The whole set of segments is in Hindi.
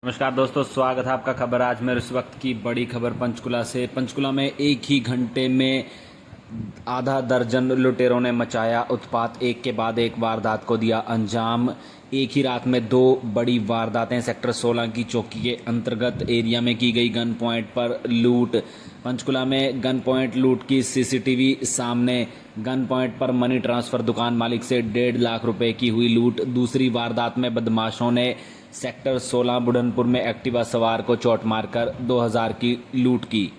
नमस्कार दोस्तों, स्वागत है आपका खबर आज में। इस वक्त की बड़ी खबर पंचकुला से। पंचकुला में एक ही घंटे में आधा दर्जन लुटेरों ने मचाया उत्पात। एक के बाद एक वारदात को दिया अंजाम। एक ही रात में दो बड़ी वारदातें सेक्टर 16 की चौकी के अंतर्गत एरिया में की गई। गन पॉइंट पर लूट। पंचकुला में गन पॉइंट लूट की सीसीटीवी सामने। गन पॉइंट पर मनी ट्रांसफर दुकान मालिक से 1.5 लाख रुपए की हुई लूट। दूसरी वारदात में बदमाशों ने सेक्टर 16 बुढ़नपुर में एक्टिवा सवार को चोट मारकर 2000 की लूट की।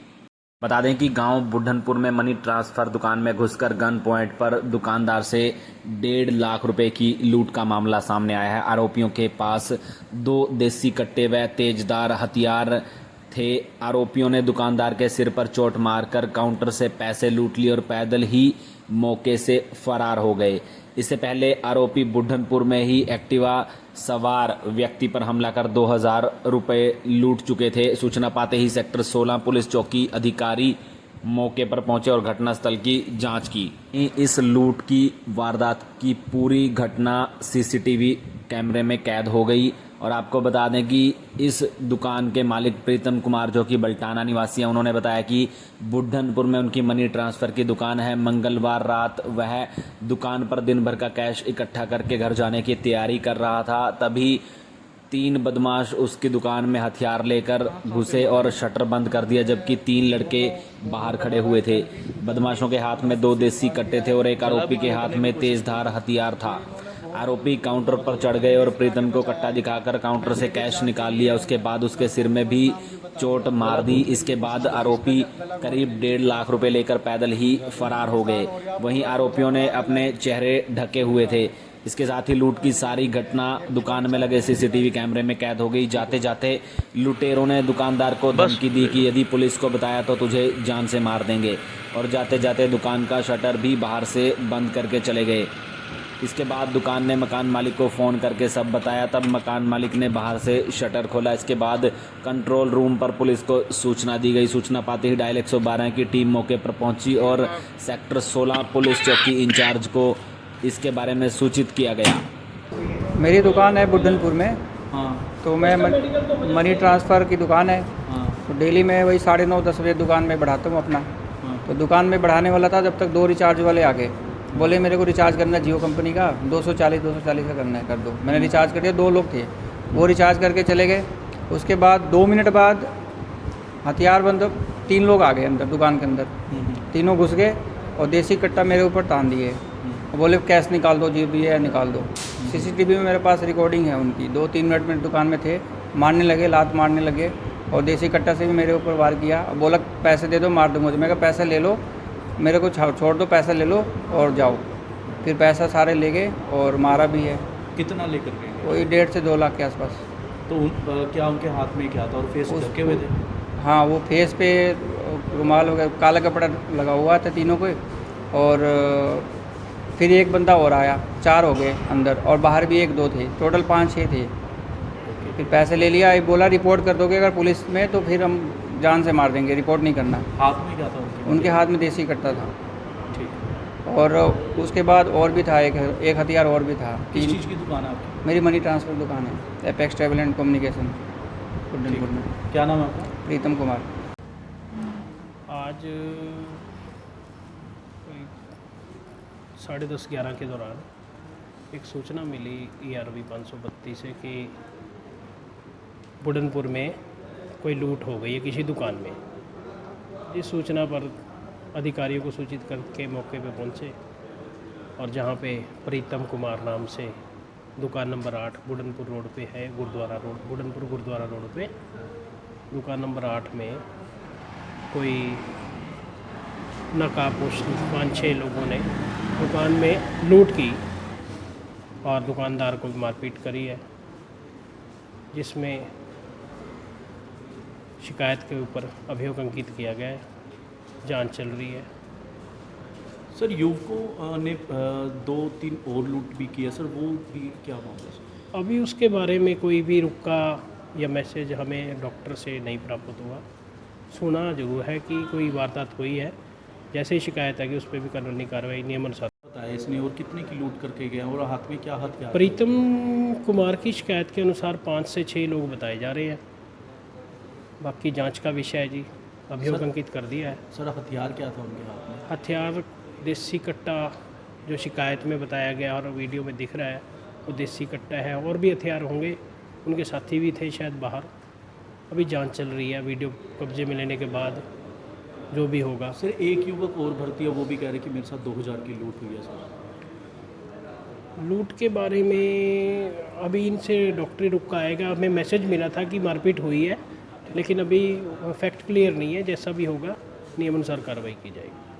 बता दें कि गांव बुढ़नपुर में मनी ट्रांसफर दुकान में घुसकर गन पॉइंट पर दुकानदार से 1.5 लाख रुपए की लूट का मामला सामने आया है। आरोपियों के पास 2 देसी कट्टे व तेजदार हथियार थे। आरोपियों ने दुकानदार के सिर पर चोट मारकर काउंटर से पैसे लूट लिए और पैदल ही मौके से फरार हो गए। इससे पहले आरोपी बुढ़नपुर में ही एक्टिवा सवार व्यक्ति पर हमला कर 2000 रुपए लूट चुके थे। सूचना पाते ही सेक्टर 16 पुलिस चौकी अधिकारी मौके पर पहुंचे और घटनास्थल की जांच की। इस लूट की वारदात की पूरी घटना सीसीटीवी कैमरे में कैद हो गई। और आपको बता दें कि इस दुकान के मालिक प्रीतम कुमार, जो कि बल्टाना निवासी हैं, उन्होंने बताया कि बुढ़नपुर में उनकी मनी ट्रांसफ़र की दुकान है। मंगलवार रात वह दुकान पर दिन भर का कैश इकट्ठा करके घर जाने की तैयारी कर रहा था। तभी 3 बदमाश उसकी दुकान में हथियार लेकर घुसे और शटर बंद कर दिया, जबकि 3 लड़के बाहर खड़े हुए थे। बदमाशों के हाथ में 2 देसी कट्टे थे और एक आरोपी के हाथ में तेजधार हथियार था। आरोपी काउंटर पर चढ़ गए और प्रीतम को कट्टा दिखाकर काउंटर से कैश निकाल लिया। उसके बाद उसके सिर में भी चोट मार दी। इसके बाद आरोपी करीब 1.5 लाख रुपए लेकर पैदल ही फरार हो गए। वहीं आरोपियों ने अपने चेहरे ढके हुए थे। इसके साथ ही लूट की सारी घटना दुकान में लगे सीसीटीवी कैमरे में कैद हो गई। जाते जाते लुटेरों ने दुकानदार को धमकी दी कि यदि पुलिस को बताया तो तुझे जान से मार देंगे, और जाते जाते दुकान का शटर भी बाहर से बंद करके चले गए। इसके बाद दुकान ने मकान मालिक को फ़ोन करके सब बताया। तब मकान मालिक ने बाहर से शटर खोला। इसके बाद कंट्रोल रूम पर पुलिस को सूचना दी गई। सूचना पाते ही डायल 112 की टीम मौके पर पहुंची और सेक्टर 16 पुलिस चौकी इंचार्ज को इसके बारे में सूचित किया गया। मेरी दुकान है बुढ़नपुर में। हाँ। तो मैं मनी ट्रांसफ़र की दुकान है। हाँ। तो डेली मैं वही 9:30-10 बजे दुकान में बढ़ाता हूँ अपना। हाँ। तो दुकान में बढ़ाने वाला था, जब तक 2 रिचार्ज वाले आ गए। बोले मेरे को रिचार्ज करना है जियो कंपनी का, 240 का करना है, कर दो। मैंने रिचार्ज कर दिया। 2 लोग थे, वो रिचार्ज करके चले गए। उसके बाद 2 मिनट बाद हथियार बंद 3 लोग आ गए अंदर दुकान के अंदर। तीनों घुस गए और देसी कट्टा मेरे ऊपर तान दिए। बोले कैश निकाल दो, जी भी है निकाल दो। सीसीटीवी में मेरे पास रिकॉर्डिंग है उनकी। 2-3 मिनट में दुकान में थे, मारने लगे, लात मारने लगे और देसी कट्टा से भी मेरे ऊपर वार किया। बोला पैसे दे दो, मार दूँगा। मैं कहा पैसे ले लो, मेरे को छोड़ दो, पैसा ले लो और जाओ। फिर पैसा सारे ले गए और मारा भी है। कितना लेकर गए? वही 1.5 से 2 लाख के आसपास। तो क्या उनके हाथ में क्या था और फेस ढके हुए थे? हाँ, वो फेस पे रुमाल वगैरह काला कपड़ा लगा हुआ था तीनों को। और फिर एक बंदा और आया, 4 हो गए अंदर और बाहर भी 1-2 थे, टोटल 5-6 थे। फिर पैसे ले लिया। बोला रिपोर्ट कर दोगे अगर पुलिस में तो फिर हम जान से मार देंगे, रिपोर्ट नहीं करना। हाथ में क्या था उनके हाथ में देसी कट्टा था। ठीक। और उसके बाद और भी था, एक हथियार और भी था। किस 3 चीज़ की दुकान है आपकी? मेरी मनी ट्रांसफ़र दुकान है, apex travel and communication Budhanpur में। क्या नाम है आपका? प्रीतम कुमार। आज 10:30-11 के दौरान एक सूचना मिली ERV 532 से कि बुढ़नपुर में कोई लूट हो गई है किसी दुकान में। इस सूचना पर अधिकारियों को सूचित करके मौके पे पहुंचे और जहां पे प्रीतम कुमार नाम से दुकान नंबर 8 बुढ़नपुर रोड पे है, गुरुद्वारा रोड, बुढ़नपुर गुरुद्वारा रोड पे दुकान नंबर 8 में कोई नकाबपोश 5-6 लोगों ने दुकान में लूट की और दुकानदार को मारपीट करी है, जिसमें शिकायत के ऊपर अभियोग अंकित किया गया है। जांच चल रही है। सर, युवकों ने 2-3 और लूट भी किया सर, वो भी क्या मामला सर? अभी उसके बारे में कोई भी रुका या मैसेज हमें डॉक्टर से नहीं प्राप्त हुआ। सुना जरूर है कि कोई वारदात हुई है। जैसे ही शिकायत आएगी उस पर भी कानूनी कार्रवाई नियमानुसार। बताया है इसने और कितने की लूट करके गया और हाथ में क्या हथियार? प्रीतम कुमार की शिकायत के अनुसार 5 से 6 लोग बताए जा रहे हैं। बाकी जांच का विषय है जी, अभियोग अंकित कर दिया है। सर हथियार क्या था उनके हाथ में? हथियार देसी कट्टा जो शिकायत में बताया गया और वीडियो में दिख रहा है वो देसी कट्टा है। और भी हथियार होंगे, उनके साथी भी थे शायद बाहर। अभी जांच चल रही है, वीडियो कब्जे में लेने के बाद जो भी होगा। सर एक युवक और भर्ती है, वो भी कह रहे कि मेरे साथ 2000 की लूट हुई है सर। लूट के बारे में अभी इनसे डॉक्टरी रुक का आएगा। हमें मैसेज मिला था कि मारपीट हुई है, लेकिन अभी फैक्ट क्लियर नहीं है। जैसा भी होगा नियमानुसार कार्रवाई की जाएगी।